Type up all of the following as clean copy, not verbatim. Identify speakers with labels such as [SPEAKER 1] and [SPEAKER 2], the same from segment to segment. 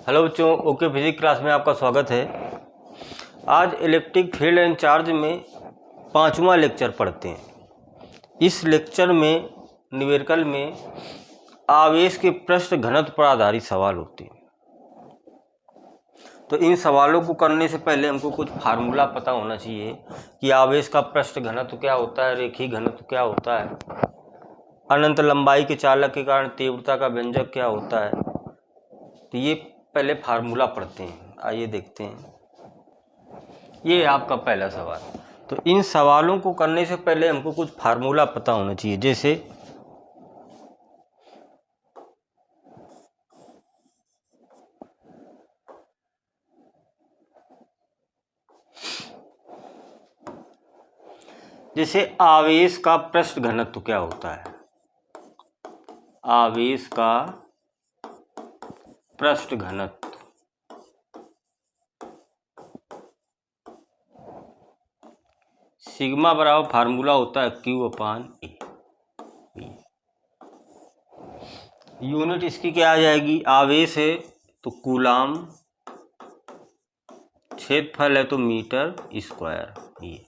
[SPEAKER 1] Hello बच्चों, okay physics class में आपका स्वागत है। आज इलेक्ट्रिक फील्ड एंड चार्ज में 5वां लेक्चर पढ़ते हैं। इस लेक्चर में न्यूमेरिकल में आवेश के पृष्ठ घनत्व पर आधारित सवाल होते हैं। तो इन सवालों को करने से पहले हमको कुछ फार्मूला पता होना चाहिए कि आवेश का पृष्ठ घनत्व क्या होता है, रेखीय घनत्व क्या होता है, अनंत लंबाई के चालक के कारण तीव्रता का व्यंजक क्या होता है। तो ये पहले फार्मूला पढ़ते हैं। आइए देखते हैं। ये आपका पहला सवाल। तो इन सवालों को करने से पहले हमको कुछ फार्मूला पता होना चाहिए। जैसे आवेश का पृष्ठ घनत्व क्या होता है। आवेश का पृष्ठ घनत्व सिग्मा बराबर फार्मूला होता है Q/A। यूनिट इसकी क्या आ जाएगी, आवेश है तो कूलाम, क्षेत्रफल है तो मीटर स्क्वायर। ये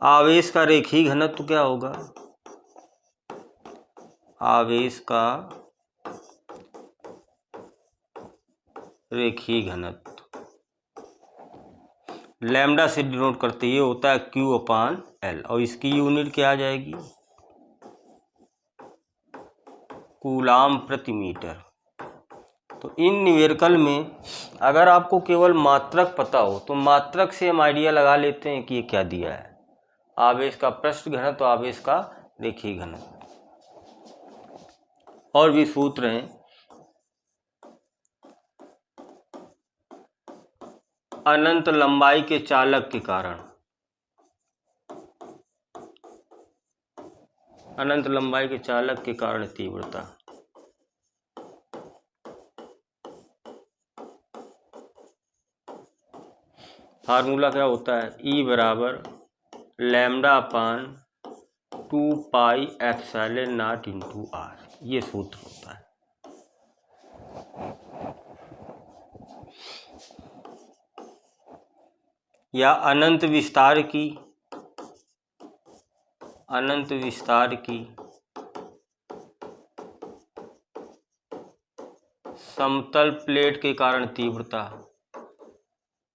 [SPEAKER 1] आवेश का रेखीय घनत्व क्या होगा, आवेश का रेखीय घनत्व लैम्डा से डिनोट करते ये होता है Q/L और इसकी यूनिट क्या आ जाएगी, कूलाम प्रति मीटर। तो इन न्यूमेरिकल में अगर आपको केवल मात्रक पता हो तो मात्रक से हम आइडिया लगा लेते हैं कि ये क्या दिया है, आवेश का पृष्ठ घनत्व, आवेश का रेखीय घनत्व। और भी सूत्र हैं, अनंत लंबाई के चालक के कारण, अनंत लंबाई के चालक के कारण तीव्रता। फार्मूला क्या होता है, E बराबर λ/2πε0 ये सूत्र होता है। या अनंत विस्तार की समतल प्लेट के कारण तीव्रता,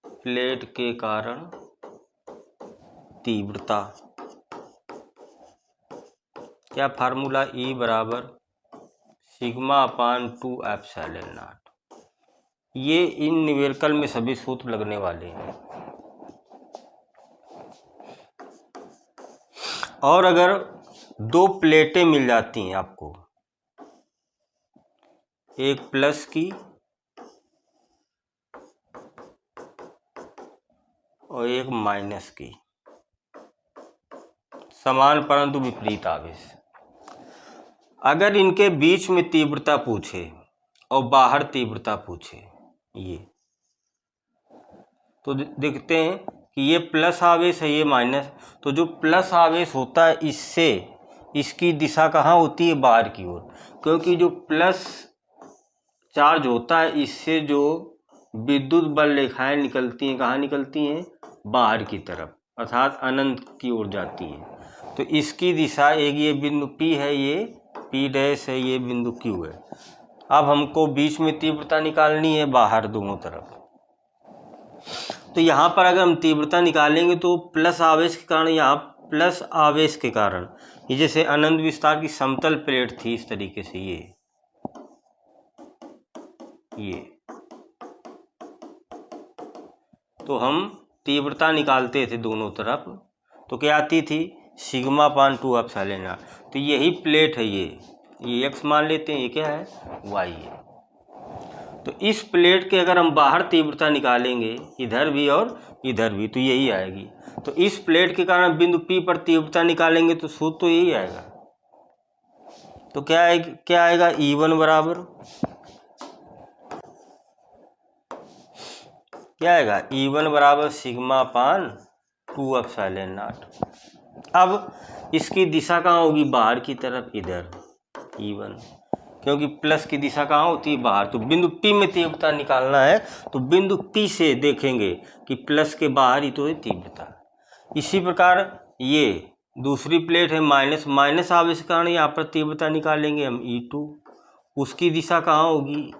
[SPEAKER 1] प्लेट के कारण तीव्रता। क्या फार्मूला, E बराबर σ/2ε0। ये इन न्यूमेरिकल में सभी सूत्र लगने वाले हैं। और अगर दो प्लेटें मिल जाती हैं आपको, एक प्लस की और एक माइनस की, समान परंतु विपरीत आवेश, अगर इनके बीच में तीव्रता पूछे और बाहर तीव्रता पूछे ये, तो देखते हैं कि ये प्लस आवेश है, ये माइनस। तो जो प्लस आवेश होता है इससे इसकी दिशा कहाँ होती है, बाहर की ओर, क्योंकि जो प्लस चार्ज होता है इससे जो विद्युत बल रेखाएं निकलती हैं, कहाँ निकलती हैं, बाहर की तरफ, अर्थात अनंत की ओर जाती है। तो इसकी दिशा, एक ये बिंदु P है, ये P' है, ये बिंदु Q है। अब हमको बीच में तीव्रता निकालनी है, बाहर दोनों तरफ। तो यहाँ पर अगर हम तीव्रता निकालेंगे तो प्लस आवेश के कारण, यहाँ प्लस आवेश के कारण, ये जैसे अनंत विस्तार की समतल प्लेट थी इस तरीके से, ये तो हम तीव्रता निकालते थे दोनों तरफ, तो क्या आती थी, σ/2ε0। तो यही प्लेट है, ये x मान लेते हैं, ये क्या है, y है। तो इस प्लेट के अगर हम बाहर तीव्रता निकालेंगे, इधर भी और इधर भी, तो यही आएगी। तो इस प्लेट के कारण बिंदु P पर तीव्रता निकालेंगे तो सूत्र तो यही आएगा। तो क्या आएगा, E1 बराबर क्या आएगा, E1 बराबर σ/2ε0। अब इसकी दिशा कहाँ होगी, बाहर की तरफ, इधर। E1, क्योंकि प्लस की दिशा कहाँ होती है? बाहर। तो बिंदु P में तीव्रता निकालना है तो बिंदु P से देखेंगे कि प्लस के बाहर ही तो है तीव्रता। इसी प्रकार ये दूसरी प्लेट है माइनस, माइनस आवेश के कारण यहाँ पर तीव्रता निकालेंगे हम E2, उसकी दिशा कहाँ होगी?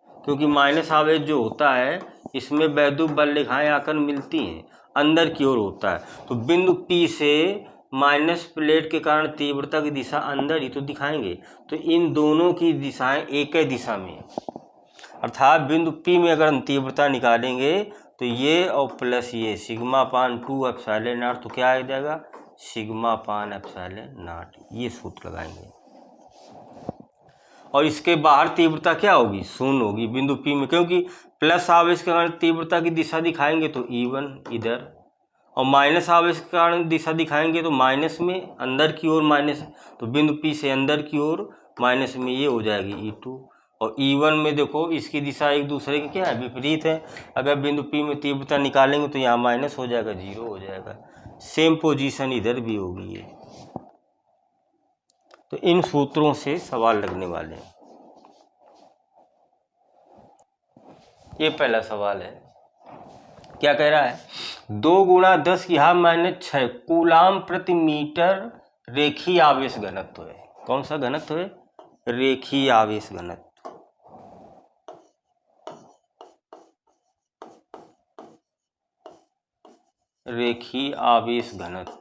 [SPEAKER 1] क्योंकि माइनस आवेश जो होता है इसमें वैद्युत बल रेखाएं आकर मिलती हैं, अंदर की ओर होता है। तो बिंदु P से माइनस प्लेट के कारण तीव्रता की दिशा अंदर ही तो दिखाएंगे। तो इन दोनों की दिशाएं एक ही दिशा में, अर्थात बिंदु P में अगर हम तीव्रता निकालेंगे तो ये और प्लस ये सिग्मा पान 2 एप्सिलॉन नॉट, तो क्या आ जाएगा? सिग्मा पान एप्सिलॉन नॉट। ये सूत्र लगाएंगे। और इसके बाहर तीव्रता क्या होगी? शून्य होगी बिंदु P में, क्योंकि प्लस आवेश के कारण तीव्रता की दिशा दिखाएंगे तो E1 इधर, और माइनस आवेश के कारण दिशा दिखाएंगे तो माइनस में, अंदर की ओर माइनस, तो बिंदु P से अंदर की ओर माइनस में ये हो जाएगी E2। और E1 में देखो इसकी दिशा एक दूसरे के क्या है? विपरीत है। अगर बिंदु P में तीव्रता निकालेंगे तो यहाँ माइनस हो जाएगा, 0 हो जाएगा। सेम पोजीशन इधर भी होगी ये। तो इन सूत्रों से सवाल लगने वाले हैं। ये पहला सवाल है, क्या कह रहा है? 2 गुणा 10 की घात -6 कूलाम प्रति मीटर रेखीय आवेश घनत्व है। कौन सा घनत्व है? रेखीय आवेश घनत्व। रेखीय आवेश घनत्व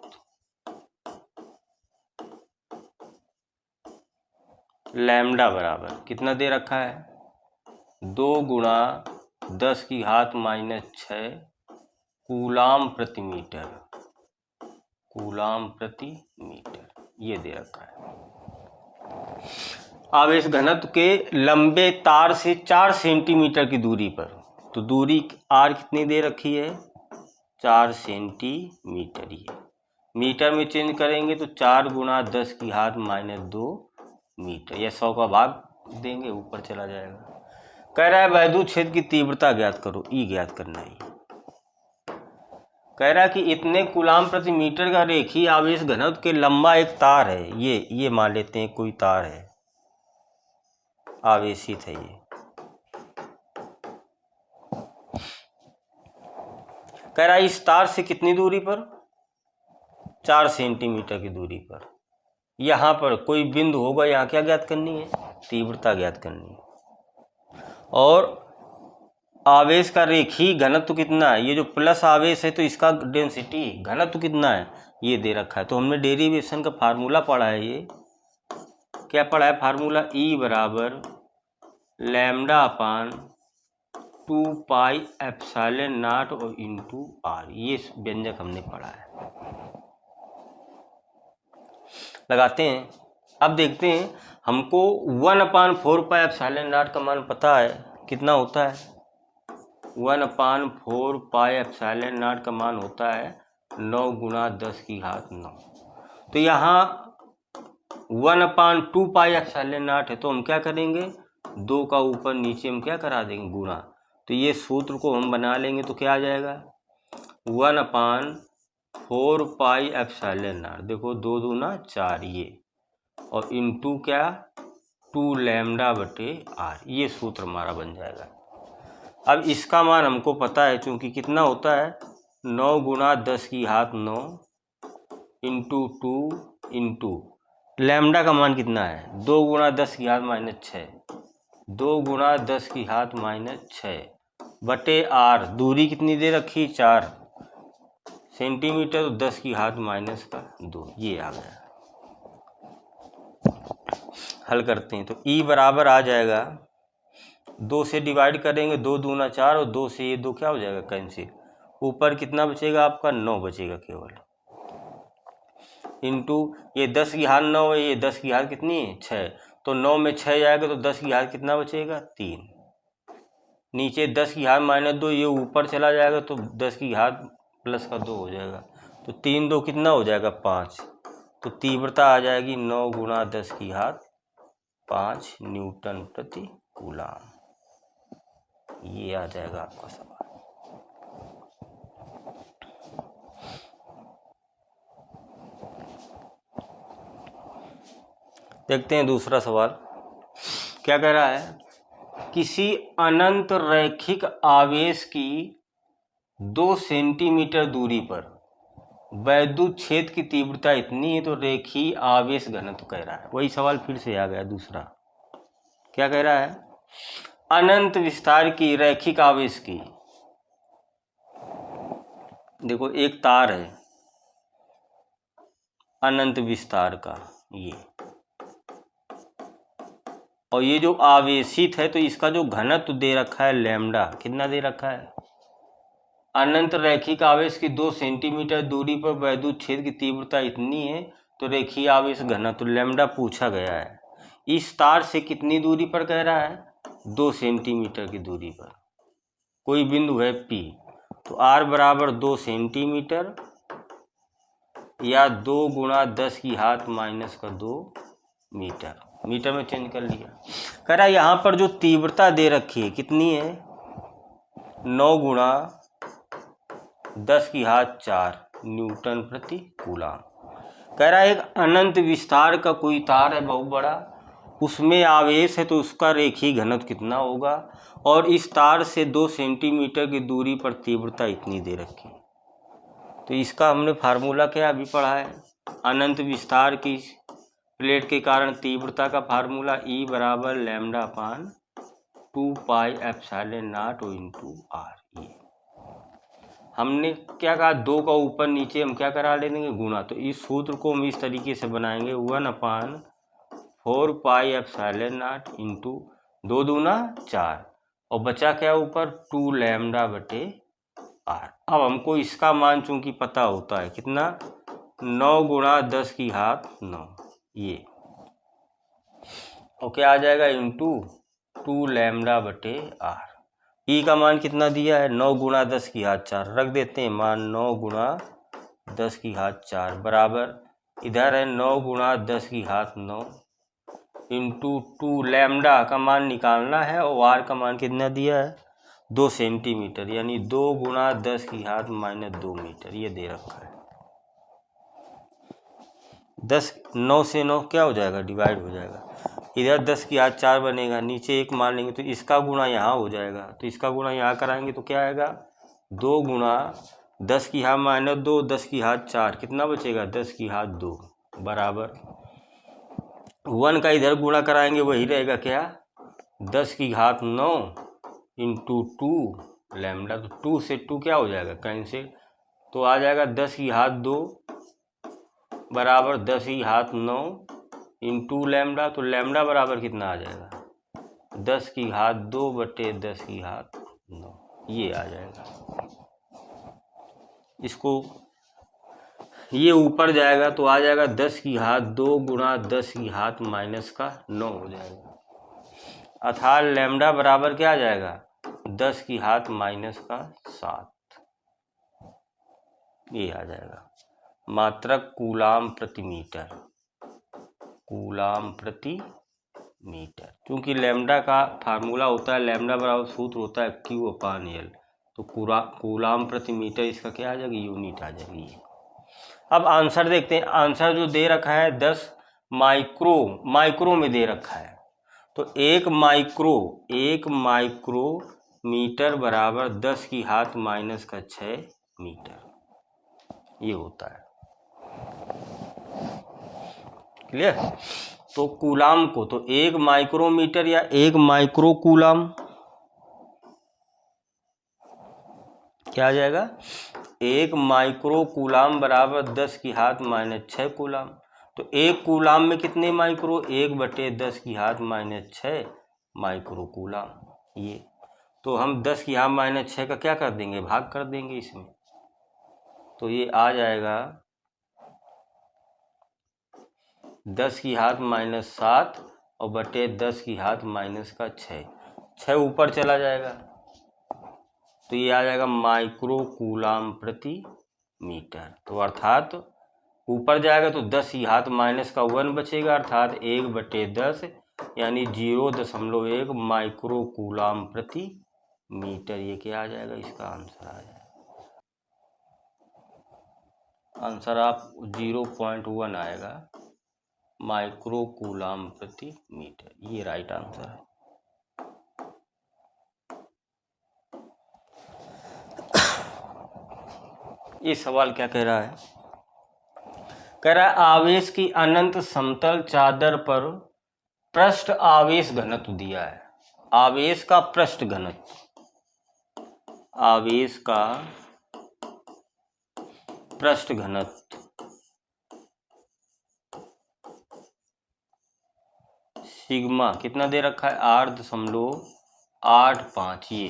[SPEAKER 1] लैम्डा बराबर कितना दे रखा है? 2 गुणा 10 की घात -6 कूलाम प्रति मीटर, कूलाम प्रति मीटर ये दे रखा है। आवेश घनत्व के लंबे तार से 4 सेंटीमीटर की दूरी पर, तो दूरी r कितनी दे रखी है? 4 सेंटीमीटर। ये मीटर में चेंज करेंगे तो 4 गुणा 10 की घात -2 मीटर, या 100 का भाग देंगे ऊपर चला जाएगा। कह रहा है वैद्युत क्षेत्र की तीव्रता ज्ञात करो, E ज्ञात करना है। कह रहा है कि इतने कूलाम प्रति मीटर का रेखीय आवेश घनत्व के लंबा एक तार है, ये मान लेते हैं कोई तार है, आवेशित है ये। कह रहा है इस तार से कितनी दूरी पर? 4 सेंटीमीटर की दूरी पर। यहाँ पर कोई बिंदु होगा, यहाँ क्या ज्ञात करनी है? तीव्रता ज्ञात करनी है। और आवेश का रेखीय घनत्व कितना है? ये जो प्लस आवेश है तो इसका डेंसिटी घनत्व कितना है? ये दे रखा है। तो हमने डेरिवेशन का फार्मूला पढ़ा है। ये क्या पढ़ा है फार्मूला? E बराबर lambda upon 2 pi epsilon not और इंटू R। ये व्यंजक हमने पढ़ा है। लगाते हैं। अब देखते हैं, हमको 1/4 पाई एप्सिलॉन नॉट का मान पता है, कितना होता है? 1/4 पाई एप्सिलॉन नॉट का मान होता है 9 गुणा 10 की घात 9। तो यहाँ 1/2 पाई एप्सिलॉन नॉट है, तो हम क्या करेंगे? 2 का ऊपर नीचे हम क्या करा देंगे? गुणा। तो ये सूत्र को हम बना लेंगे तो क्या आ जाएगा? 1/4 पाई एप्सिलॉन नॉट, देखो 2 दूना 4 ये, और इंटू क्या? 2 लैम्डा बटे R। ये सूत्र हमारा बन जाएगा। अब इसका मान हमको पता है, चूंकि कितना होता है? 9 गुणा 10 की घात 9 इंटू 2 इंटू लैम्डा का मान कितना है? 2 गुणा 10 की घात -6, 2 गुणा 10 की घात -6 बटे R। दूरी कितनी दे रखी? 4 सेंटीमीटर, तो 10 की घात -2। ये आ गया। हल करते हैं तो E बराबर आ जाएगा, 2 से डिवाइड करेंगे, 2 दूना 4 और 2 से ये 2 क्या हो जाएगा? कैंसिल। ऊपर कितना बचेगा आपका? 9 बचेगा केवल, इंटू ये 10 की घात 9 है, ये 10 की घात कितनी है? 6। तो 9 में 6 जाएगा तो 10 की घात कितना बचेगा? 3। नीचे 10 की घात -2, ये ऊपर चला जाएगा तो 10 की घात प्लस का 2 हो जाएगा। तो 3 2 कितना हो जाएगा? 5। तो तीव्रता आ जाएगी 9 गुणा 10 की घात 5 न्यूटन प्रति कूलाम। ये आ जाएगा आपका सवाल। देखते हैं दूसरा सवाल क्या कह रहा है। किसी अनंत रैखिक आवेश की 2 सेंटीमीटर दूरी पर वैद्युत क्षेत्र की तीव्रता इतनी है तो रेखीय आवेश घनत्व कह रहा है। वही सवाल फिर से आ गया दूसरा। क्या कह रहा है, अनंत विस्तार की रैखिक आवेश की, देखो एक तार है अनंत विस्तार का ये, और ये जो आवेशित है तो इसका जो घनत्व दे रखा है लैम्डा, कितना दे रखा है, अनंत रैखिक आवेश की 2 सेंटीमीटर दूरी पर वैद्युत क्षेत्र की तीव्रता इतनी है तो रेखीय आवेश घनत्व लैम्डा पूछा गया है। इस तार से कितनी दूरी पर कह रहा है, 2 सेंटीमीटर की दूरी पर कोई बिंदु है P, तो R बराबर 2 सेंटीमीटर या 2 गुणा 10 की घात माइनस का 2 मीटर, मीटर में चेंज कर लिया। कह रहा है यहाँ पर जो तीव्रता दे रखी है कितनी है, 9 गुणा 10 की घात 4 न्यूटन प्रति कूलम। कह रहा है एक अनंत विस्तार का कोई तार है बहुत बड़ा, उसमें आवेश है तो उसका रेखीय घनत्व कितना होगा, और इस तार से 2 सेंटीमीटर की दूरी पर तीव्रता इतनी दे रखी। तो इसका हमने फार्मूला क्या अभी पढ़ा है, अनंत विस्तार की प्लेट के कारण तीव्रता का फार्मूला E बराबर lambda upon 2 pi epsilon not into R। ये हमने क्या कहा, 2 का ऊपर नीचे हम क्या करा लेंगे, गुणा। तो इस सूत्र को हम इस तरीके से बनाएंगे 1/4 पाई एप्सिलॉन नॉट इंटू 2 दूना 4 और बचा क्या ऊपर 2 लैम्डा बटे R। अब हमको इसका मान चूंकि पता होता है कितना, 9 गुणा 10 की घात 9 ये, और क्या आ जाएगा इंटू 2 लैम्डा बटे R। ई का मान कितना दिया है, 9 गुणा 10 की घात 4 रख देते हैं मान 9 गुणा 10 की घात 4 बराबर इधर है 9 गुणा 10 की घात 9 इंटू 2 लैम्डा का मान निकालना है और आर का मान कितना दिया है 2 सेंटीमीटर, यानी 2 गुणा 10 की घात माइनस 2 मीटर ये दे रखा है। 10 9 से 9 क्या हो जाएगा, डिवाइड हो जाएगा, इधर 10 की घात 4 बनेगा, नीचे 1 मान लेंगे तो इसका गुणा यहाँ हो जाएगा, तो इसका गुणा यहाँ कराएंगे तो क्या आएगा 2 गुणा 10 की घात माइनस 2 10 की घात 4 कितना बचेगा 10 की घात 2 बराबर 1 का इधर गुणा कराएंगे वही रहेगा क्या 10 की घात 9 इंटू 2 लैम्डा, तो 2 से 2 क्या हो जाएगा कैंसिल, तो आ जाएगा 10 की घात 2 बराबर 10 की घात 9 इंटू लैम्डा, तो लैम्डा बराबर कितना आ जाएगा 10 की घात 2 बटे 10 की घात 9 ये आ जाएगा। इसको ये ऊपर जाएगा तो आ जाएगा 10 की घात 2 गुणा 10 की घात माइनस का 9 हो जाएगा, अर्थात लैम्डा बराबर क्या आ जाएगा 10 की घात माइनस का 7 ये आ जाएगा। मात्रक कूलाम प्रति मीटर, कूलाम प्रति मीटर, क्योंकि लैम्डा का फार्मूला होता है लैम्डा बराबर सूत्र होता है Q अपान L, तो कूलाम प्रति मीटर इसका क्या आ जाएगी यूनिट आ जाएगी। अब आंसर देखते हैं, आंसर जो दे रखा है 10 माइक्रो में दे रखा है, तो 1 माइक्रो मीटर बराबर 10 की घात माइनस का 6 मीटर ये होता है। क्लियर, तो कूलाम को तो 1 माइक्रोमीटर या 1 माइक्रो कूलाम क्या आ जाएगा 1 माइक्रो कूलाम बराबर 10 की घात माइनस 6 कूलाम, तो 1 कूलाम में कितने माइक्रो 1 बटे 10 की घात माइनस 6 माइक्रो कूलाम ये, तो हम 10 की घात माइनस 6 का क्या कर देंगे भाग कर देंगे इसमें, तो ये आ जाएगा 10 की घात माइनस 7 और बटे 10 की घात माइनस का 6 ऊपर चला जाएगा तो ये आ जाएगा माइक्रो कूलाम प्रति मीटर, तो अर्थात ऊपर जाएगा तो 10 की घात माइनस का 1 बचेगा, अर्थात 1 बटे 10 यानी 0.1 माइक्रो कूलाम प्रति मीटर ये क्या आ जाएगा इसका आंसर आ जाएगा। आंसर आप 0.1 आएगा। माइक्रो कूलाम प्रति मीटर, ये राइट आंसर है। ये सवाल क्या कह रहा है? कह रहा है आवेश की अनंत समतल चादर पर पृष्ठ आवेश घनत्व दिया है। आवेश का पृष्ठ घनत्व, आवेश का पृष्ठ घनत्व सिग्मा कितना दे रखा है? 8.85 ये।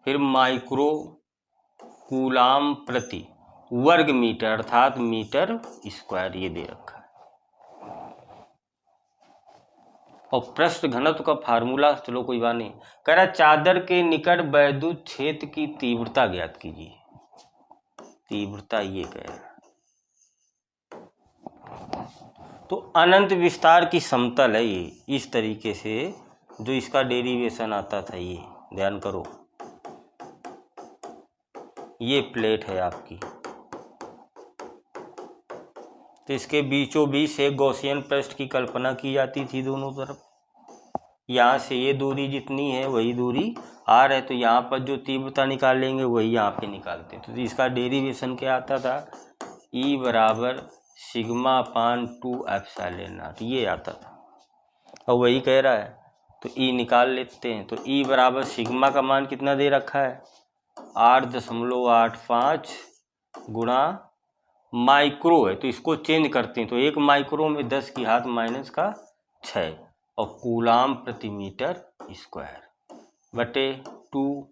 [SPEAKER 1] फिर माइक्रो कूलाम प्रति वर्ग मीटर अर्थात मीटर स्क्वायर ये दे रखा है। और पृष्ठ घनत्व का फार्मूला चलो कोई बात नहीं। कह रहा चादर के निकट वैद्युत क्षेत्र की तीव्रता ज्ञात कीजिए। तीव्रता ये कह रहा है। तो अनंत विस्तार की समतल है ये, इस तरीके से जो इसका डेरिवेशन आता था ये ध्यान करो। ये प्लेट है आपकी, तो इसके बीचों बीच एक गॉसियन पृष्ठ की कल्पना की जाती थी दोनों तरफ। यहाँ से ये दूरी जितनी है वही दूरी आर है, तो यहाँ पर जो तीव्रता निकालेंगे वही यहाँ पे निकालते हैं। तो इसका डेरिवेशन क्या आता था? E बराबर सिग्मा अपान 2 एप्सिलॉन नॉट ये आता था, और वही कह रहा है। तो E निकाल लेते हैं। तो E बराबर सिग्मा का मान कितना दे रखा है? 8.85 गुणा माइक्रो है, तो इसको चेंज करते हैं। तो 1 माइक्रो में 10 की घात माइनस का 6 और कूलाम प्रति मीटर स्क्वायर बटे 2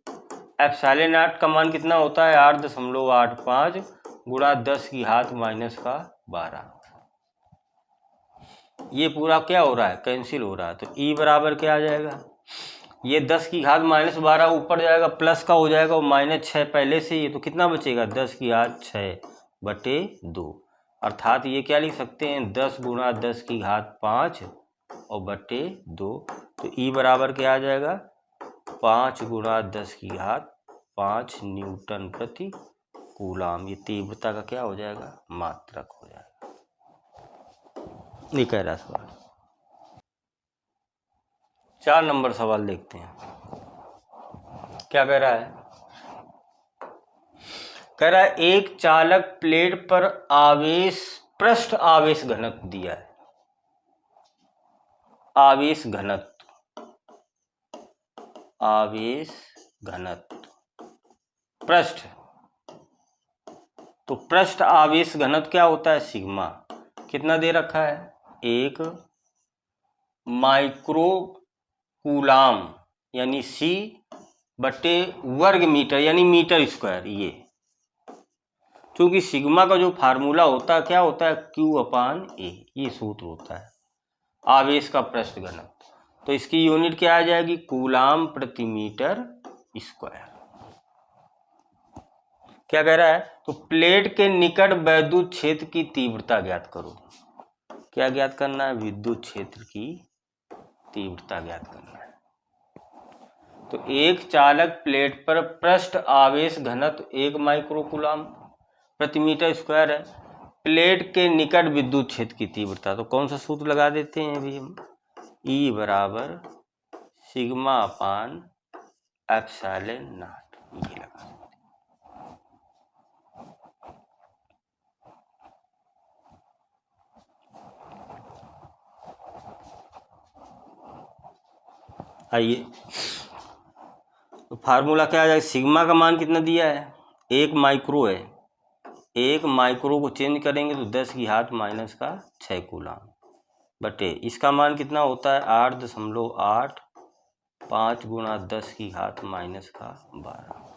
[SPEAKER 1] एप्सिलॉन नॉट का मान कितना होता है? 8.85 गुणा 10 की घात माइनस का 12। ये पूरा क्या हो रहा है? कैंसिल हो रहा है। तो E बराबर क्या आ जाएगा? ये 10 की घात माइनस 12 ऊपर जाएगा, प्लस का हो जाएगा, और माइनस 6 पहले से ही, तो कितना बचेगा? 10 की घात 6 बटे 2, अर्थात ये क्या लिख सकते हैं? 10 गुणा 10 की घात 5 और बटे 2। तो E बराबर क्या आ जाएगा? 5 गुणा 10 की घात 5 न्यूटन प्रति कूलाम। ये तीव्रता का क्या हो जाएगा? मात्रक हो जाएगा। ये कह रहा सवाल। 4 नंबर सवाल देखते हैं क्या कह रहा है। कह रहा है एक चालक प्लेट पर आवेश पृष्ठ आवेश घनत्व दिया है। आवेश घनत्व, आवेश घनत्व पृष्ठ, तो पृष्ठ आवेश घनत्व क्या होता है? सिग्मा कितना दे रखा है? 1 माइक्रो कूलाम यानी C बटे वर्ग मीटर यानी मीटर स्क्वायर। ये क्योंकि सिग्मा का जो फार्मूला होता है क्या होता है? Q अपान A, ये सूत्र होता है आवेश का पृष्ठ घनत्व। तो इसकी यूनिट क्या आ जाएगी? कूलाम प्रति मीटर स्क्वायर। क्या कह रहा है? तो प्लेट के निकट वैद्युत क्षेत्र की तीव्रता ज्ञात करो। क्या ज्ञात करना है? विद्युत क्षेत्र की तीव्रता ज्ञात करना है। तो एक चालक प्लेट पर पृष्ठ आवेश घनत्व 1 माइक्रो कूलाम प्रति मीटर स्क्वायर है। प्लेट के निकट विद्युत क्षेत्र की तीव्रता, तो कौन सा सूत्र लगा देते हैं अभी हम? E बराबर सिग्मा अपान एप्सिलॉन नॉट, ये लगा देते हैं। आइए, तो फार्मूला क्या आ जाएगा? सिग्मा का मान कितना दिया है? 1 माइक्रो है। 1 माइक्रो को चेंज करेंगे तो 10 की घात माइनस का 6 कूलाम बटे इसका मान कितना होता है? 8.8 5 गुणा 10 की घात माइनस का 12।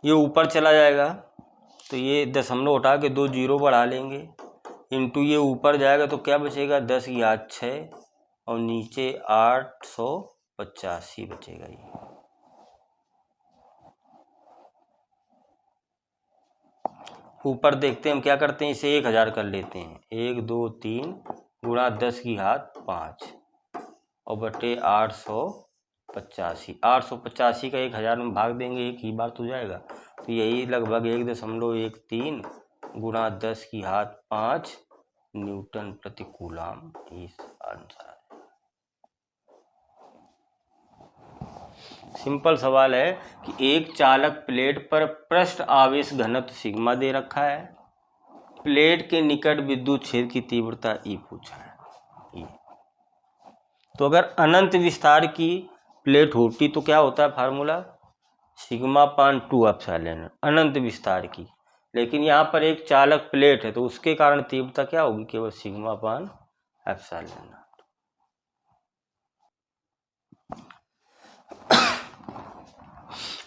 [SPEAKER 1] ये ऊपर चला जाएगा, तो ये दशमलव उठा के 2 जीरो बढ़ा लेंगे, इंटू ये ऊपर जाएगा तो क्या बचेगा? 10 की घात 6 और नीचे 885 बचेगा। ये ऊपर देखते हैं हम क्या करते हैं, इसे 1000 कर लेते हैं। 1 2 3 गुणा 10 की घात 5 और बटे 885। 885 का 1000 में भाग देंगे, एक ही बार तो जाएगा, तो यही लगभग 1.13 गुणा 10⁵ न्यूटन प्रति कूलाम इस आंसर। सिंपल सवाल है कि एक चालक प्लेट पर पृष्ठ आवेश घनत्व सिग्मा दे रखा है, प्लेट के निकट विद्युत क्षेत्र की तीव्रता ई पूछा है। तो अगर अनंत विस्तार की प्लेट होती तो क्या होता है फार्मूला, सिग्मा पान 2 एप्सिलॉन, अनंत विस्तार की। लेकिन यहाँ पर एक चालक प्लेट है तो उसके कारण तीव्रता क्या होगी, केवल सिग्मा पान एप्सिलॉन।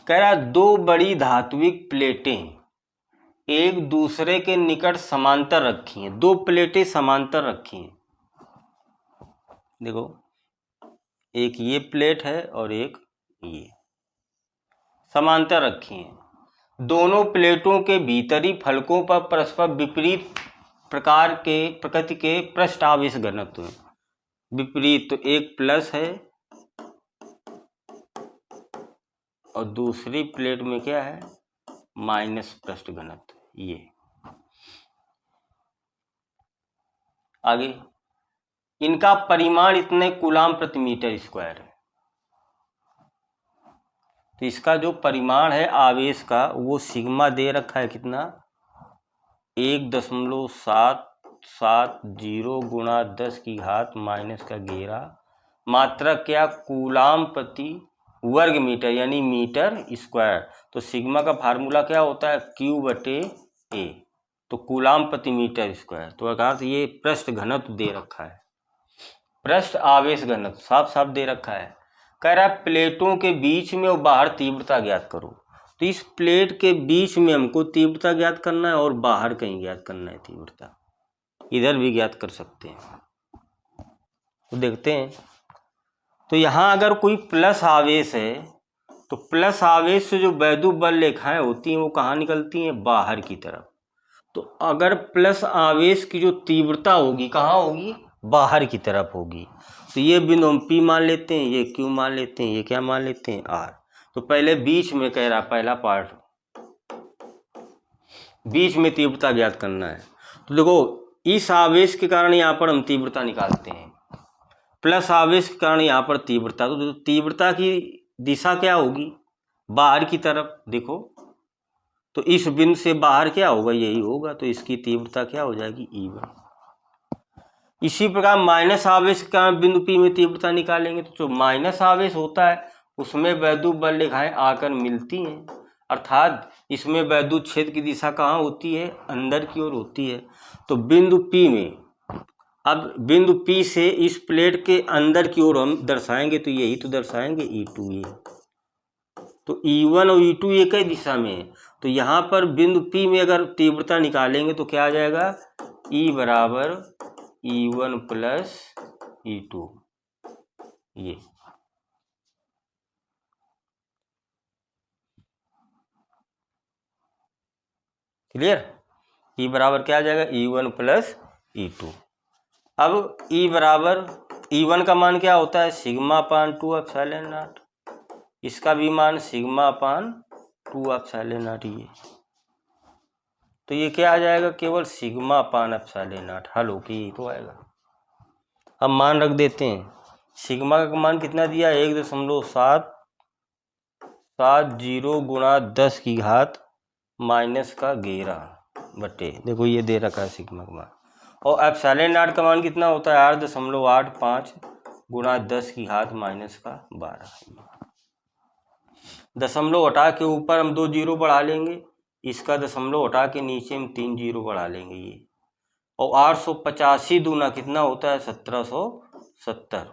[SPEAKER 1] कह रहा दो बड़ी धात्विक प्लेटें एक दूसरे के निकट समांतर रखी हैं, दो प्लेटें समांतर रखी हैं, देखो एक ये प्लेट है और एक ये समांतर रखी हैं। दोनों प्लेटों के भीतरी फलकों पर परस्पर विपरीत प्रकार के प्रकृति के पृष्ठ आवेश घनत्व हैं, विपरीत, तो एक प्लस है और दूसरी प्लेट में क्या है, माइनस पृष्ठ घनत्व। ये आगे इनका परिमाण इतने कूलाम प्रति मीटर स्क्वायर है। तो इसका जो परिमाण है आवेश का वो सिग्मा दे रखा है कितना, 1.770 गुणा 10⁻⁻⁻, मात्रा क्या, कूलाम प्रति वर्ग मीटर यानी मीटर स्क्वायर। तो सिग्मा का फार्मूला क्या होता है, Q/A, तो कूलाम प्रति मीटर स्क्वायर। तो अर्थात ये पृष्ठ घनत्व दे रखा है, पृष्ठ आवेश घनत्व साफ साफ दे रखा है। कह रहा है प्लेटों के बीच में और बाहर तीव्रता ज्ञात करो। तो इस प्लेट के बीच में हमको तीव्रता ज्ञात करना है और बाहर कहीं ज्ञात करना है तीव्रता, इधर भी ज्ञात कर सकते हैं। तो देखते हैं, तो यहाँ अगर कोई प्लस आवेश है तो प्लस आवेश से जो वैद्युत बल रेखाएं होती हैं वो कहाँ निकलती हैं, बाहर की तरफ। तो अगर प्लस आवेश की जो तीव्रता होगी कहाँ होगी, बाहर की तरफ होगी। तो ये बिंदु हम P मान लेते हैं, ये Q मान लेते हैं, ये क्या मान लेते हैं, R। तो पहले बीच में कह रहा, पहला पार्ट बीच में तीव्रता ज्ञात करना है। तो देखो इस आवेश के कारण यहाँ पर हम तीव्रता निकालते हैं, प्लस आवेश के कारण यहाँ पर तीव्रता, तो तीव्रता की दिशा क्या होगी, बाहर की तरफ। देखो तो इस बिंदु से बाहर क्या होगा, यही होगा, तो इसकी तीव्रता क्या हो जाएगी, E1। इसी प्रकार माइनस आवेश के कारण बिंदु P में तीव्रता निकालेंगे, तो जो माइनस आवेश होता है उसमें वैद्युत बल रेखाएं आकर मिलती हैं, अर्थात इसमें वैद्युत क्षेत्र की दिशा कहाँ होती है, अंदर की ओर होती है। तो बिंदु P में, अब बिंदु P से इस प्लेट के अंदर की ओर हम दर्शाएंगे, तो यही तो दर्शाएंगे E2 ये। तो E1 और E2 एक ही दिशा में है। तो यहाँ पर बिंदु P में अगर तीव्रता निकालेंगे तो क्या आ जाएगा, E बराबर E1 प्लस E2, ये क्लियर। E बराबर क्या आ जाएगा, E1 प्लस E2। अब E बराबर, E1 का मान क्या होता है, सिग्मा पान 2 एप्सिलॉन नॉट, इसका भी मान सिग्मा पान 2 एप्सिलॉन नॉट। ये तो ये क्या आ जाएगा, केवल सिग्मा पान एप्सिलॉन नॉट, हल हो के यही तो आएगा। अब मान रख देते हैं, सिग्मा का मान कितना दिया, 1.770 गुणा 10⁻⁻, बटे, देखो ये दे रखा है सिग्मा का मान, और एप्सिलॉन नॉट का मान कितना होता है, 8.85 गुणा 10⁻⁻12। दशमलव हटा के ऊपर हम 2 जीरो बढ़ा लेंगे, इसका दशमलव हटा के नीचे हम 3 जीरो बढ़ा लेंगे ये, और 885 दूना कितना होता है, 1770।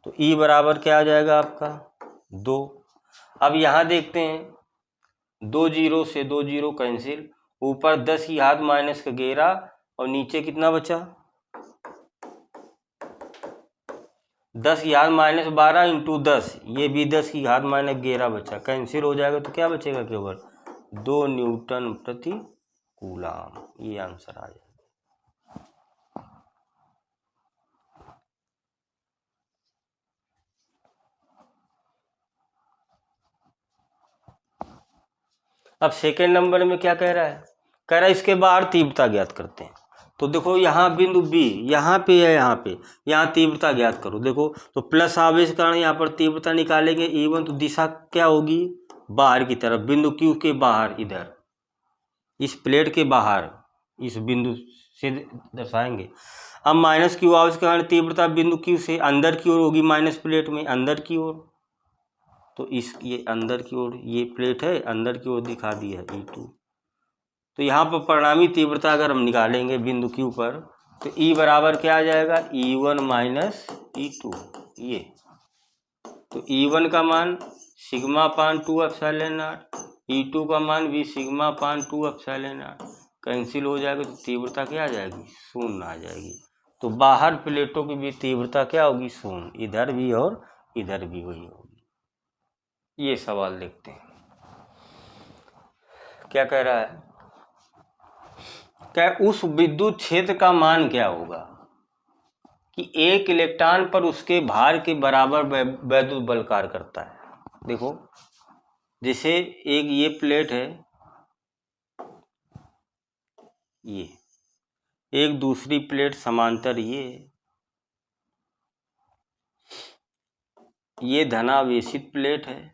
[SPEAKER 1] तो E बराबर क्या आ जाएगा आपका, 2। अब यहाँ देखते हैं, 2 जीरो से 2 जीरो कैंसिल, ऊपर 10⁻⁻11 और नीचे कितना बचा, 10⁻⁻12 इंटू 10, ये भी 10⁻⁻11 बचा, कैंसिल हो जाएगा तो क्या बचेगा, केवल 2 न्यूटन प्रति कूलाम। ये आंसर आ जाएगा। अब सेकेंड नंबर में क्या कह रहा है, कह रहा है इसके बाहर तीव्रता ज्ञात करते हैं। तो देखो यहाँ बिंदु बी यहाँ पे है, यहाँ तीव्रता ज्ञात करो। देखो तो प्लस आवेश के कारण यहाँ पर तीव्रता निकालेंगे E1, तो दिशा क्या होगी, बाहर की तरफ, बिंदु Q के बाहर, इधर इस प्लेट के बाहर, इस बिंदु से दर्शाएंगे। अब माइनस Q आवेश के कारण तीव्रता बिंदु Q से अंदर की ओर होगी, माइनस प्लेट में अंदर की ओर, तो इस ये अंदर की ओर, ये प्लेट है अंदर की ओर दिखा दी है E2। तो यहाँ पर परिणामी तीव्रता अगर हम निकालेंगे बिंदु Q पर, तो E बराबर क्या आ जाएगा, E1 माइनस E2। ये तो E1 का मान सिग्मा पान 2 एप्सिलॉन नॉट, E2 का भी भी सिग्मा पान 2 एप्सिलॉन नॉट, कैंसिल हो जाएगा तो तीव्रता क्या आ जाएगी, शून्य आ जाएगी। तो बाहर प्लेटों की भी तीव्रता क्या होगी, शून्य, इधर भी और इधर भी वही होगी। ये सवाल देखते हैं क्या कह रहा है, क्या उस विद्युत क्षेत्र का मान क्या होगा कि एक इलेक्ट्रॉन पर उसके भार के बराबर वैद्युत बल कार्य करता है। देखो जैसे एक ये प्लेट है, ये एक दूसरी प्लेट समांतर, ये धनावेशित प्लेट है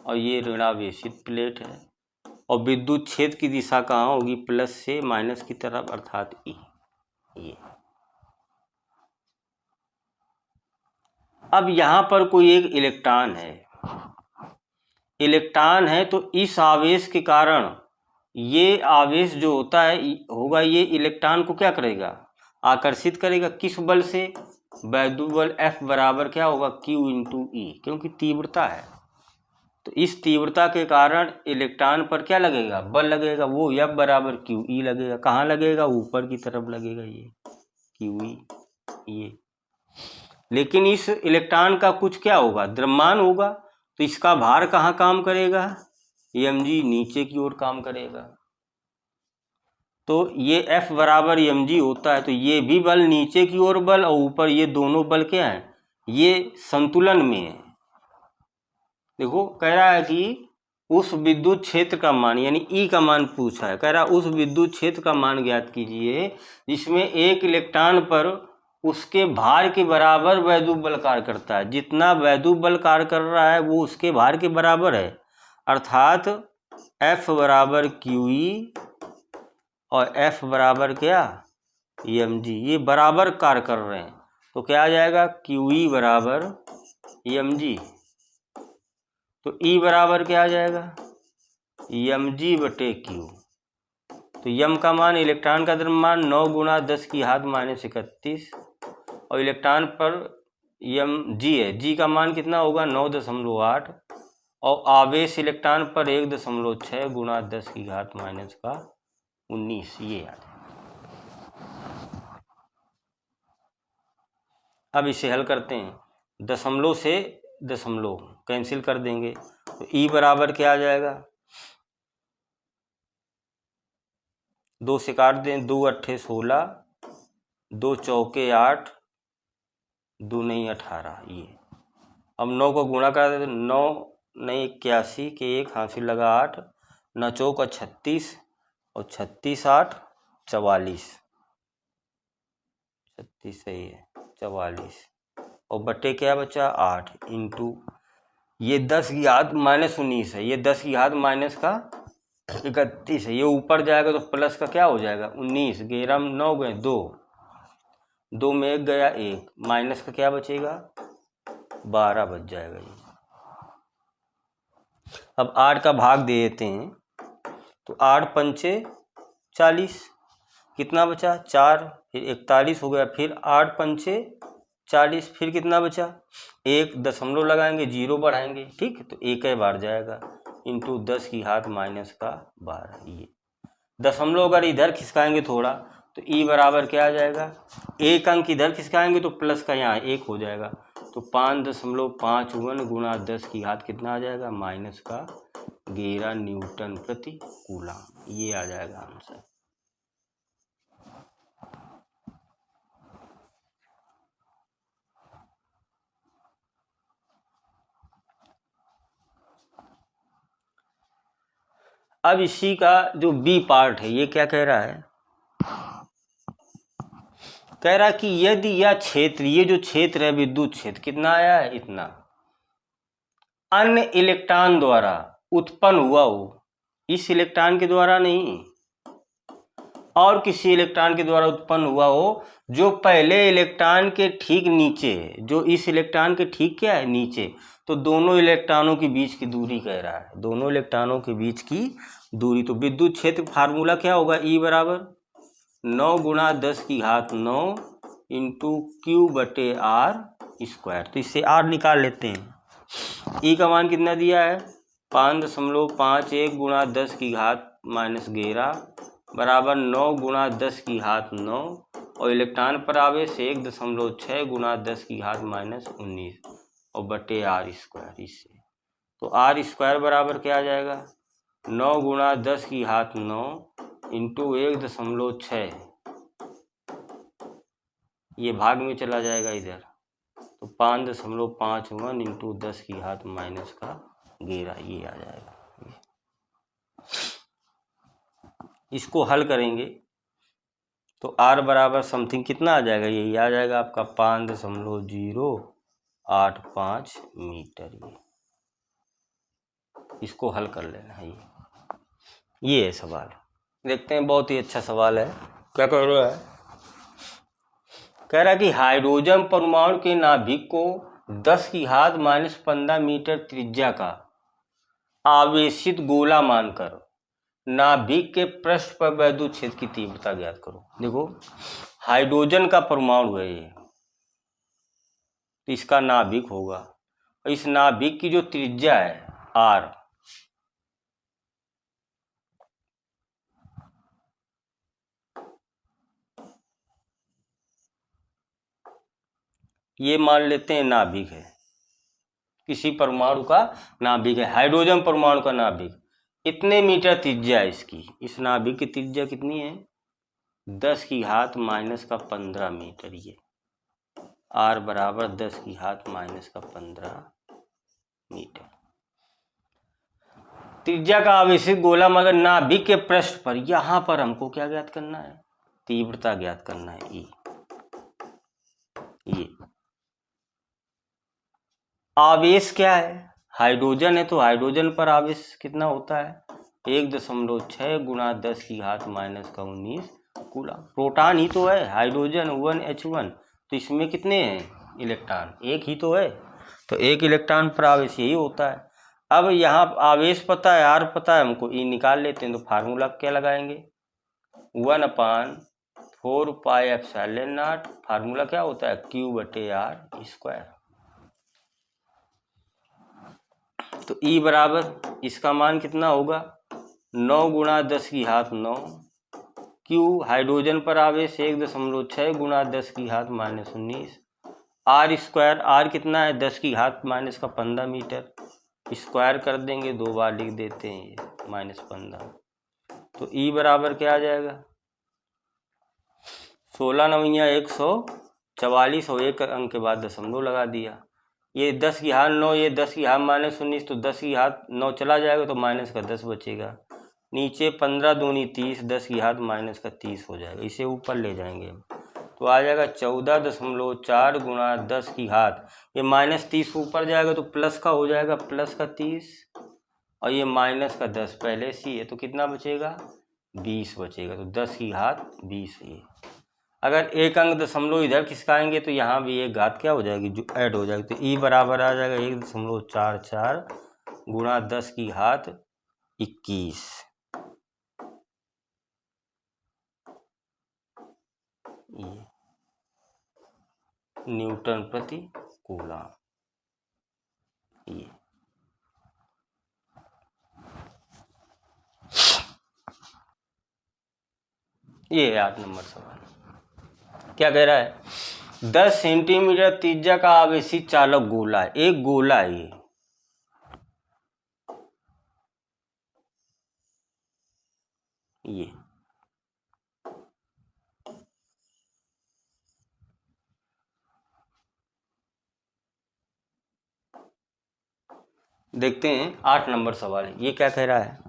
[SPEAKER 1] और ये ऋणावेशित प्लेट है, और विद्युत क्षेत्र की दिशा कहाँ होगी, प्लस से माइनस की तरफ, अर्थात ई। ये अब यहाँ पर कोई एक इलेक्ट्रॉन है तो इस आवेश के कारण ये आवेश जो होता है होगा, ये इलेक्ट्रॉन को क्या करेगा, आकर्षित करेगा। किस बल से, वैद्युत बल F बराबर क्या होगा, Q इंटू ई, क्योंकि तीव्रता है। तो इस तीव्रता के कारण इलेक्ट्रॉन पर क्या लगेगा, बल लगेगा, वो F बराबर क्यू ई लगेगा। कहाँ लगेगा, ऊपर की तरफ लगेगा, ये क्यू ई, ये। लेकिन इस इलेक्ट्रॉन का कुछ क्या होगा, द्रव्यमान होगा, तो इसका भार कहाँ काम करेगा, mg, नीचे की ओर काम करेगा। तो ये F बराबर mg होता है, तो ये भी बल नीचे की ओर बल, और ऊपर ये दोनों बल क्या है, ये संतुलन में है। देखो कह रहा है कि उस विद्युत क्षेत्र का मान, यानी E का मान पूछा है, कह रहा है उस विद्युत क्षेत्र का मान ज्ञात कीजिए जिसमें एक इलेक्ट्रॉन पर उसके भार के बराबर वैद्युत बल कार्य करता है। जितना वैद्युत बल कार्य कर रहा है वो उसके भार के बराबर है, अर्थात F बराबर QE और F बराबर क्या, mg, ये बराबर कार्य कर रहे हैं। तो क्या आ जाएगा, QE बराबर mg, तो E बराबर क्या आ जाएगा, mg बटे Q। तो यम का मान, इलेक्ट्रॉन का द्रव्यमान 9 गुणा 10 की घात माइनस 31, और इलेक्ट्रॉन पर यम जी है, जी का मान कितना होगा 9.8, और आवेश इलेक्ट्रॉन पर 1.6 गुणा 10 की घात माइनस का 19, ये आ जाए। अब इसे हल करते हैं, दशमलव से दशमलव कैंसिल कर देंगे, तो E बराबर क्या आ जाएगा, 2 से काट दें, 2 अट्ठे 16, 2 चौके 8, 2 नहीं 18, ये। अब 9 को गुणा कर देते, 9 नहीं 81 के 1 हासिल लगा 8, 9 चौका 36, और 36 8 44, 36 सही है 44, और बटे क्या बचा 8, इंटू ये 10 की घात माइनस 19 है, ये 10 की घात माइनस का 31 है, ये ऊपर जाएगा तो प्लस का क्या हो जाएगा 19, 11 9 गए 2, 2 में 1 गया 1, माइनस का क्या बचेगा 12 बच जाएगा ये। अब 8 का भाग दे देते हैं, तो 8 पंचे 40, कितना बचा 4, फिर 41 हो गया, फिर 8 पंचे 40, फिर कितना बचा 1, दशमलव लगाएंगे, 0 बढ़ाएंगे, ठीक, तो 1 बार जाएगा, इंटू 10 की घात माइनस का 12, ये। दशमलव अगर इधर खिसकाएंगे थोड़ा, तो E बराबर क्या आ जाएगा, एक अंक इधर खिसकाएंगे तो प्लस का यहाँ 1 हो जाएगा, तो 5.51 गुणा 10 की घात कितना आ जाएगा, माइनस का 11 न्यूटन प्रति कूलम, ये आ जाएगा आंसर। अब इसी का जो बी पार्ट है ये क्या कह रहा है, कह रहा कि यदि यह क्षेत्र, ये जो क्षेत्र है विद्युत क्षेत्र कितना आया है इतना, अन्य इलेक्ट्रॉन द्वारा उत्पन्न हुआ हो, इस इलेक्ट्रॉन के द्वारा नहीं और किसी इलेक्ट्रॉन के द्वारा उत्पन्न हुआ हो, जो पहले इलेक्ट्रॉन के ठीक नीचे है, जो इस इलेक्ट्रॉन के ठीक क्या है नीचे, तो दोनों इलेक्ट्रॉनों के बीच की दूरी कह रहा है, दोनों इलेक्ट्रॉनों के बीच की दूरी। तो विद्युत क्षेत्र फार्मूला क्या होगा, ई बराबर 9 गुणा 10 की घात 9 इंटू क्यू बटे आर स्क्वायर। तो इससे आर निकाल लेते हैं। ई का मान कितना दिया है 5.51 गुणा 10 की घात -11 बराबर 9 गुणा 10 की घात 9 और इलेक्ट्रॉन पर आवेश 1.6 गुणा 10 की घात -19 और बटे आर स्क्वायर। इससे तो आर स्क्वायर बराबर क्या आ जाएगा 9 गुणा 10 की घात 9 इंटू 1.6, ये भाग में चला जाएगा इधर, तो 5.51 इंटू 10 की घात -11 ये आ जाएगा। इसको हल करेंगे तो r बराबर समथिंग कितना आ जाएगा, यही आ जाएगा आपका 5.085 मीटर। इसको हल कर लेना है। ये है सवाल, देखते हैं, बहुत ही अच्छा सवाल है। क्या कर रहा है, कह रहा है कि हाइड्रोजन परमाणु के नाभिक को 10 की घात -15 मीटर त्रिज्या का आवेशित गोला मानकर नाभिक के पृष्ठ पर वैद्युत क्षेत्र की तीव्रता ज्ञात करो। देखो हाइड्रोजन का परमाणु है ये, तो इसका नाभिक होगा और इस नाभिक की जो त्रिज्या है आर, ये मान लेते हैं नाभिक है, किसी परमाणु का नाभिक है, हाइड्रोजन परमाणु का नाभिक, इतने मीटर त्रिज्या है इसकी। इस नाभिक की त्रिज्या कितनी है 10 की घात -15 मीटर। ये आर बराबर 10 की घात -15 मीटर। त्रिज्या का आवेशित गोला मगर नाभिक के पृष्ठ पर, यहां पर हमको क्या ज्ञात करना है, तीव्रता ज्ञात करना है ई। ये आवेश क्या है, हाइड्रोजन है, तो हाइड्रोजन पर आवेश कितना होता है 1.6 गुणा 10 की घात -19 कूलम। प्रोटॉन ही तो है हाइड्रोजन 1H1, तो इसमें कितने हैं इलेक्ट्रॉन, एक ही तो है, तो एक इलेक्ट्रॉन पर आवेश यही होता है। अब यहाँ आवेश पता है, आर पता है हमको, ई निकाल लेते हैं। तो फार्मूला क्या लगाएंगे 1/4 पाई एप्सिलॉन नॉट, फार्मूला क्या होता है क्यू बटे आर स्क्वायर। तो ई बराबर इसका मान कितना होगा 9 गुणा 10 की घात 9, क्यू हाइड्रोजन पर आवेश 1.6 गुणा 10 की घात -19, आर स्क्वायर, आर कितना है 10 की घात -15 मीटर, स्क्वायर कर देंगे, 2 बार लिख देते हैं ये -15। तो ई बराबर क्या आ जाएगा 16 9 144 और एक अंक के बाद दशमलव लगा दिया। ये 10 की घात 9, ये 10 की घात -19, तो 10 की घात 9 चला जाएगा तो माइनस का 10 बचेगा। नीचे 15 दूनी 30, 10 की घात -30 हो जाएगा, इसे ऊपर ले जाएंगे तो आ जाएगा 14.4 गुणा 10 की घात, ये -30 ऊपर जाएगा तो प्लस का हो जाएगा +30 और ये -10 पहले से ही है, तो कितना बचेगा 20 बचेगा। तो 10 की घात 20 ये, अगर एक अंक दशमलव इधर खिसकाएंगे तो यहाँ भी एक घात क्या हो जाएगी जो ऐड हो जाएगी। तो ई बराबर आ जाएगा 1.44 गुणा 10 की घात 21। ये न्यूटन प्रति कूलम। ये 8 नंबर सवाल क्या कह रहा है 10 सेंटीमीटर त्रिज्या का आवेशित चालक गोला है, एक गोला है ये देखते हैं 8 नंबर सवाल। ये क्या कह रहा है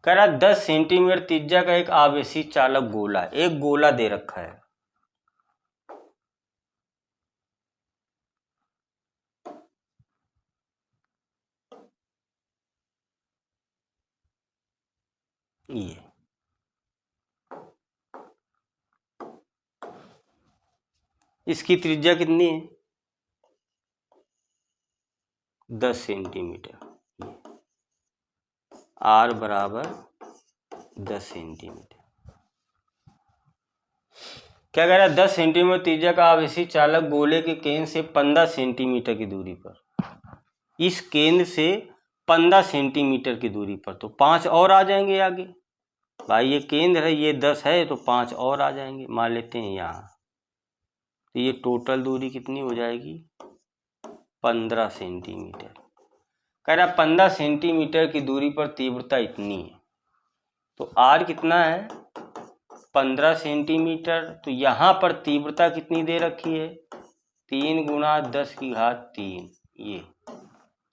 [SPEAKER 1] कह रहा 10 सेंटीमीटर त्रिज्या का एक आवेशी चालक गोला, एक गोला दे रखा है, ये इसकी त्रिज्या कितनी है 10 सेंटीमीटर, आर बराबर 10 सेंटीमीटर। क्या कह रहा है 10 सेंटीमीटर त्रिज्या का आवेशी चालक गोले के केंद्र से 15 सेंटीमीटर की दूरी पर, इस केंद्र से 15 सेंटीमीटर की दूरी पर, तो 5 और आ जाएंगे आगे भाई, ये केंद्र है, ये 10 है तो 5 और आ जाएंगे, मान लेते हैं यहाँ, तो ये टोटल दूरी कितनी हो जाएगी 15 सेंटीमीटर। कह रहा 15 सेंटीमीटर की दूरी पर तीव्रता इतनी है, तो आर कितना है 15 सेंटीमीटर, तो यहाँ पर तीव्रता कितनी दे रखी है 3 गुणा 10 की घात 3, ये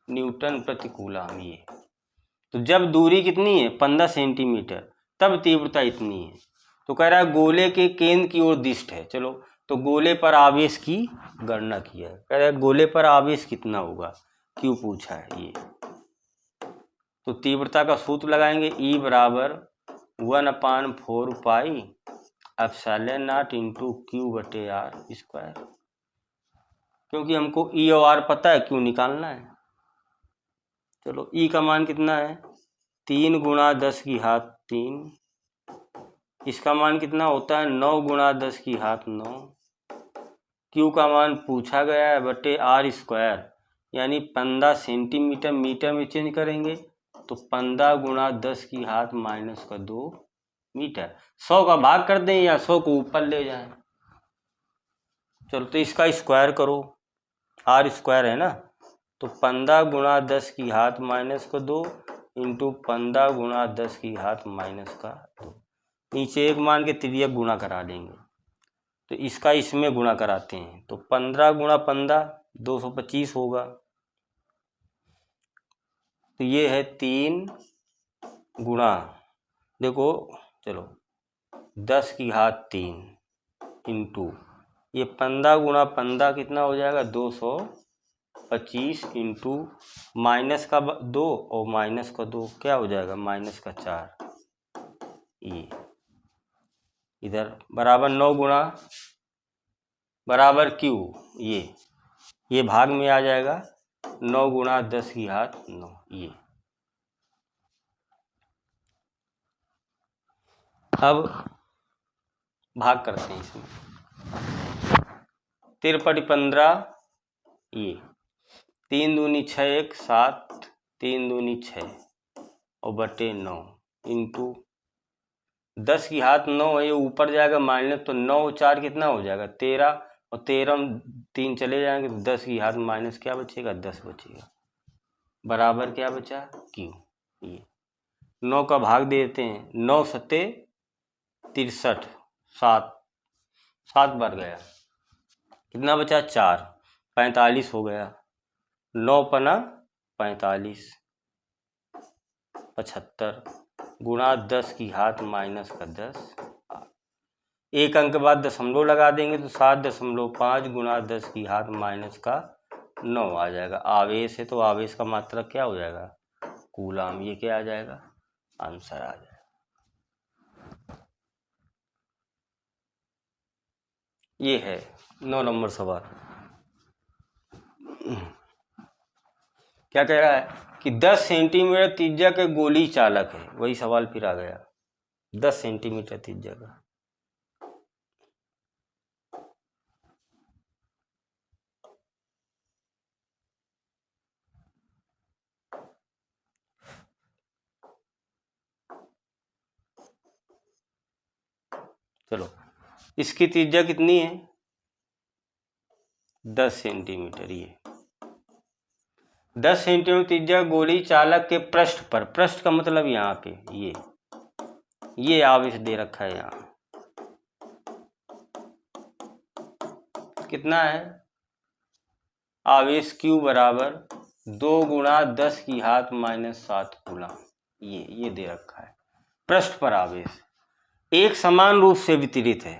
[SPEAKER 1] न्यूटन प्रति कूलम। ये तो जब दूरी कितनी है 15 सेंटीमीटर तब तीव्रता इतनी है। तो कह रहा है गोले के केंद्र की ओर दिष्ट है, चलो तो गोले पर आवेश की गणना किया है, कह रहा है गोले पर आवेश कितना होगा, क्यों पूछा है ये, तो तीव्रता का सूत्र लगाएंगे, E बराबर 1/4 pi epsilon not into Q बटे R स्क्वायर, क्योंकि हमको E और R पता है, क्यों निकालना है। चलो E का मान कितना है 3 गुणा 10 की घात 3, इसका मान कितना होता है 9 गुणा 10 की घात 9, Q का मान पूछा गया है बटे R स्क्वायर, यानी 15 सेंटीमीटर मीटर में चेंज करेंगे तो 15 गुणा 10 की घात -2 मीटर, 100 का भाग कर दें या 100 को ऊपर ले जाएं। चलो तो इसका स्क्वायर करो, R स्क्वायर है ना, तो 15 गुणा 10 की घात -2 इंटू 15 गुणा 10 की घात -2, नीचे एक मान के तिर्यक गुणा करा देंगे, तो इसका इसमें गुणा कराते हैं, तो 15 गुणा 15 225 होगा, तो ये है 3 गुणा, देखो चलो 10 की घात 3 इंटू ये 15 गुणा 15 कितना हो जाएगा 225 इंटू माइनस का 2 और माइनस का 2 क्या हो जाएगा -4, ये इधर बराबर 9 गुणा बराबर Q, ये भाग में आ जाएगा 9 गुणा 10 की घात 9, ये अब भाग करते हैं इसमें, 53/15, ये 3 दूनी 6 1 7, 3 दूनी 6 और बटे 9 इंटू 10 की घात 9 है, ये ऊपर जाएगा माइनस, तो 9 और 4 कितना हो जाएगा 13, और 13 में 3 चले जाएंगे तो 10 की घात माइनस क्या बचेगा 10 बचेगा, बराबर क्या बचा Q। ये 9 का भाग देते हैं, 9 सत्ते 63, 7 बार गया, कितना बचा 4, 45 हो गया, 9 पना 45, 75 गुणा 10 की घात -10, एक अंक के बाद दशमलव लगा देंगे तो 7.5 गुणा 10 की घात -9 आ जाएगा। आवेश है तो आवेश का मात्रा क्या हो जाएगा कूलम, ये क्या आ जाएगा आंसर आ जाएगा। ये है 9 नंबर सवाल। क्या कह रहा है कि 10 सेंटीमीटर त्रिज्या के गोली चालक है, वही सवाल फिर आ गया 10 सेंटीमीटर त्रिज्या का। चलो इसकी त्रिज्या कितनी है 10 सेंटीमीटर, ये 10 सेंटीमीटर त्रिज्या गोली चालक के पृष्ठ पर, पृष्ठ का मतलब यहाँ पे ये आवेश दे रखा है, यहाँ कितना है आवेश Q बराबर 2 गुणा 10 की घात -7 कूलम, ये दे रखा है। पृष्ठ पर आवेश एक समान रूप से वितरित है।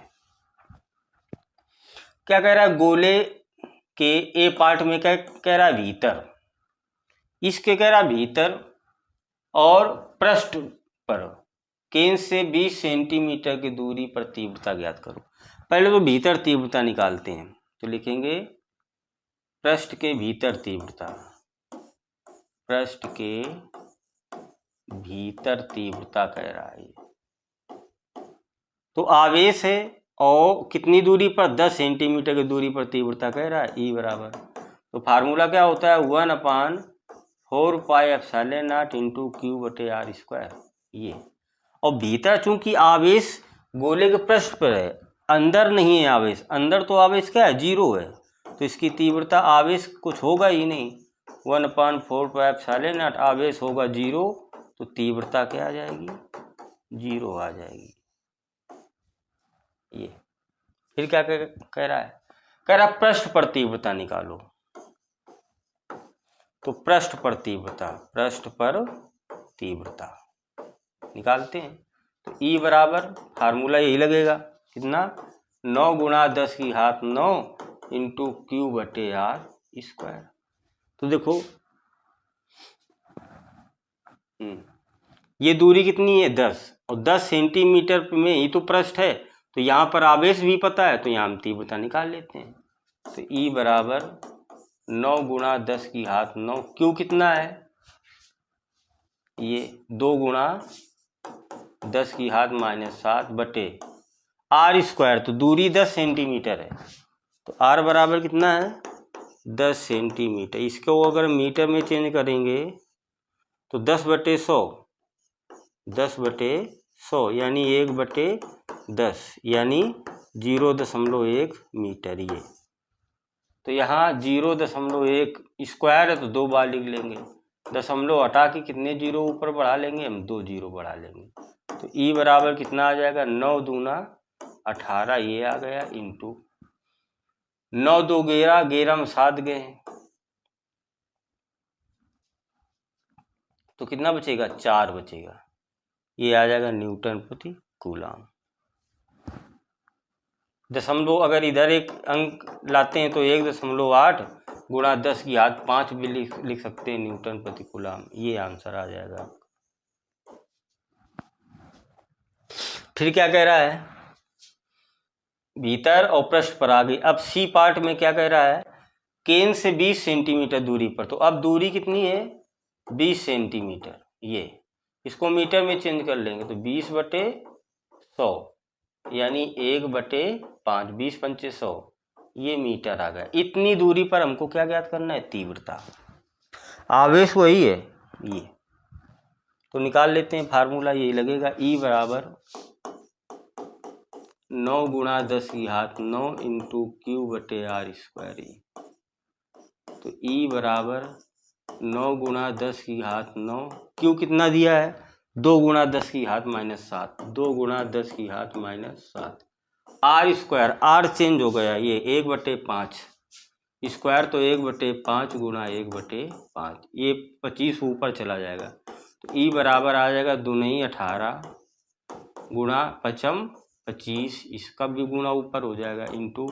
[SPEAKER 1] क्या कह रहा है, गोले के ए पार्ट में क्या कह रहा है, भीतर, इसके कह रहा है भीतर और पृष्ठ पर केंद्र से 20 सेंटीमीटर की दूरी पर तीव्रता ज्ञात करो। पहले तो भीतर तीव्रता निकालते हैं, तो लिखेंगे पृष्ठ के भीतर तीव्रता, पृष्ठ के भीतर तीव्रता कह रहा है। तो आवेश है और कितनी दूरी पर, 10 सेंटीमीटर की दूरी पर तीव्रता कह रहा है, ई बराबर, तो फार्मूला क्या होता है, 1/4 pi epsilon not into Q बटे आर स्क्वायर ये। और भीतर चूंकि आवेश गोले के पृष्ठ पर है, अंदर नहीं है आवेश, अंदर तो आवेश क्या है, 0 है, तो इसकी तीव्रता आवेश कुछ होगा ही नहीं, 1/4 पाई एप्सिलॉन नॉट, आवेश होगा 0, तो तीव्रता क्या आ जाएगी, 0 आ जाएगी ये। फिर क्या कह रहा है, कह रहा पृष्ठ पर तीव्रता निकालो, तो पृष्ठ पर तीव्रता, पृष्ठ पर तीव्रता निकालते हैं, तो E बराबर फार्मूला यही लगेगा, कितना, 9 × 10⁹ इंटू क्यू बटे आर स्क्वायर। तो देखो ये दूरी कितनी है, 10, और 10 सेंटीमीटर में ही तो पृष्ठ है, तो यहाँ पर आवेश भी पता है, तो यहाँ हम तीव्रता निकाल लेते हैं। तो E बराबर 9 × 10⁹, क्यू कितना है, ये 2 × 10⁻⁷ बटे आर स्क्वायर, तो दूरी 10 सेंटीमीटर है, तो आर बराबर कितना है, 10 सेंटीमीटर। इसको अगर मीटर में चेंज करेंगे तो 10/100, 10/100 यानी 1/10 यानी 0.1 मीटर ये। तो यहाँ 0.1 स्क्वायर है, तो 2 बार लिख लेंगे, दशमलव हटा के कितने 0 ऊपर बढ़ा लेंगे हम, 2 0 बढ़ा लेंगे, तो E बराबर कितना आ जाएगा, 9 दूना 18 ये आ गया, इंटू 9 2 11, 11 में 7 गए हैं, तो कितना बचेगा, 4 बचेगा, ये आ जाएगा न्यूटन प्रति कूलम। दशमलव अगर इधर एक अंक लाते हैं तो 1.8 × 10⁵ भी लिख सकते हैं न्यूटन प्रति कूलम, ये आंसर आ जाएगा। फिर क्या कह रहा है, भीतर और पृष्ठ पर आ गई। अब सी पार्ट में क्या कह रहा है, केंद्र से 20 सेंटीमीटर दूरी पर, तो अब दूरी कितनी है, 20 सेंटीमीटर, ये इसको मीटर में चेंज कर लेंगे, तो 20/100 यानी 1/5, 20 पंचे 100, ये मीटर आ गया। इतनी दूरी पर हमको क्या ज्ञात करना है, तीव्रता, आवेश वही है ये, तो निकाल लेते हैं, फार्मूला यही लगेगा, E बराबर 9 × 10⁹ इंटू क्यू बटे आर स्क्वायर। तो E बराबर 9 × 10⁹, क्यू कितना दिया है, 2 × 10⁻⁷, 2 × 10⁻⁷, आर स्क्वायर, आर चेंज हो गया, ये 1/5 स्क्वायर, तो 1/5 × 1/5, ये 25 ऊपर चला जाएगा, तो E बराबर आ जाएगा 2 × 18 गुणा 5 25, इसका भी गुणा ऊपर हो जाएगा, इंटू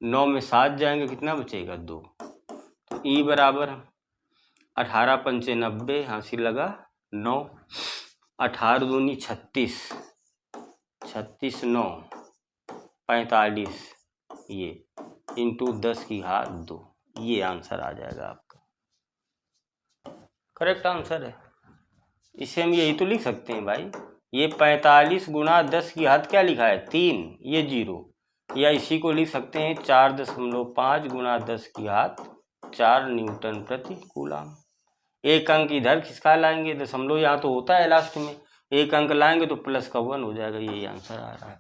[SPEAKER 1] 9 में 7 जाएंगे, कितना बचेगा, 2, तो E बराबर 18 पंचे 90, हासिल लगा 9, 18 दूनी 36, 36 9 45, ये इंटू 10⁵2, ये आंसर आ जाएगा आपका, करेक्ट आंसर है। इसे हम यही तो लिख सकते हैं भाई, ये 45 × 10⁻, क्या लिखा है, 3, ये 0, या इसी को लिख सकते हैं 4.5 × 10⁻⁴ न्यूटन प्रति कूलम। एक अंक इधर खिसका लाएंगे, दशमलव यहाँ तो होता है लास्ट में, एक अंक लाएंगे तो प्लस का 1 हो जाएगा, यही आंसर आ रहा है।